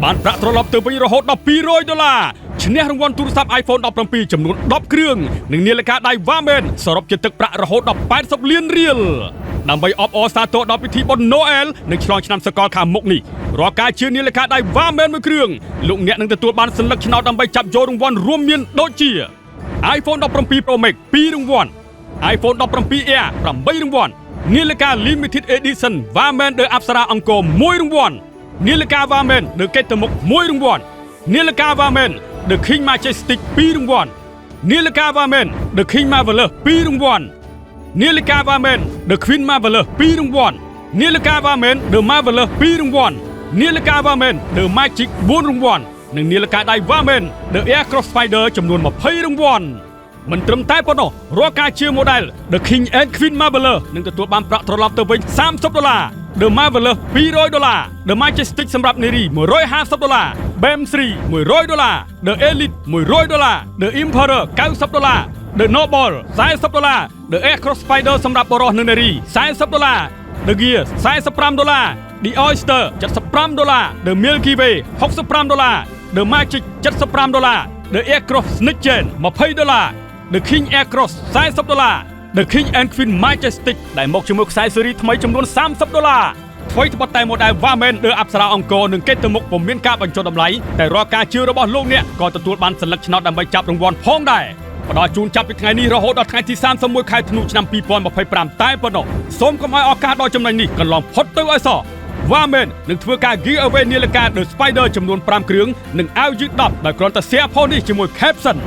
បានប្រាក់ត្រឡប់ទៅវិញរហូតដល់$200ឈ្នះរង្វាន់ទូរស័ព្ទ iPhone 17ចំនួន10គ្រឿងនិងនាឡិកាដៃ Vamen សរុបជាទឹកប្រាក់រហូតដល់$80 លានដើម្បីអបអរសាទរដល់ពិធីបុណ្យ Noel និងឆ្លងឆ្នាំសកលខាងមុខនេះរាល់ការជឿនាឡិកាដៃ Vamen មួយគ្រឿងលោកអ្នកនឹងទទួលបានសញ្ញាឆ្នោតដើម្បីចាប់យករង្វាន់រួមមានដូចជា iPhone 17 Pro Max 2រង្វាន់ iPhone 17 Air 8រង្វាន់នាឡិកា Limited Edition Vamen ដោយអប្សរាអង្គរ1រង្វាន់នាឡិកា Vamen ដោយកេតមុខ1រង្វាន់នាឡិកា Vamen The King Majestic 2រង្វាន់នាឡិកា Vamen The King Marvelous 2រង្វាន់នាឡិកា Vamen The Queen Marvelous 2រង្វាន់នាឡិកា Vamen The Marvelous 2រង្វាន់នាឡិកា Vamen The Magic 4រង្វាន់និងនាឡិកាដៃ Vamen The Aircross Spider ចំនួន20រង្វាន់មិនត្រឹមតែប៉ុណ្ណោះរាល់ការជា model The King and Queen Marvelous នឹងទទួលបានប្រាក់ត្រឡប់ទៅវិញ$30 The Marvelous $200 The Majestic សម្រាប់នារី$150 BAM3 $100 The Elite $100 The Emperor $90 The Noble $40 The Aircross Spider សម្រាប់បុរសនិងនារី$40 The Gear $45 The Oyster $75 The Milky Way $65 The Magic $75 The Aircross Snake Chain $20 The King Aircross $40 The King and Queen Majestic ដែលមកជាមួយខ្សែស៊េរីថ្មីចំនួន$30ថ្មីត្បិតតែ model Vamen ដោយអប្សរាអង្គរនិងកេតមុខពុំមានការបញ្ចុះតម្លៃតែរាល់ការជឿរបស់លោកអ្នកក៏ទទួលបានសញ្ញាឆ្នោតដើម្បីចាប់រង្វាន់ផងដែរផ្ដល់ជូនចាប់ពីថ្ងៃនេះរហូតដល់ថ្ងៃទី31ខែធ្នូឆ្នាំ2025តែប៉ុណ្ណោះសូមកុំឲ្យឱកាសដល់ចំណេញនេះកន្លងផុតទៅឲ្យសោះ Vamen នឹងធ្វើការ giveaway នាឡិកា The Spider ចំនួន5គ្រឿងនិងអាវយឺត10ដោយគ្រាន់តែ share ផុសនេះជាមួយ caption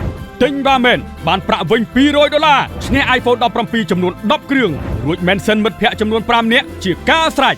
ទិញ Vamen បានប្រាក់វិញ$200ឈ្នះ iPhone 17ចំនួន10គ្រឿងរួច mention មិត្តភ័ក្តិចំនួន5នាក់ជាការស្រេច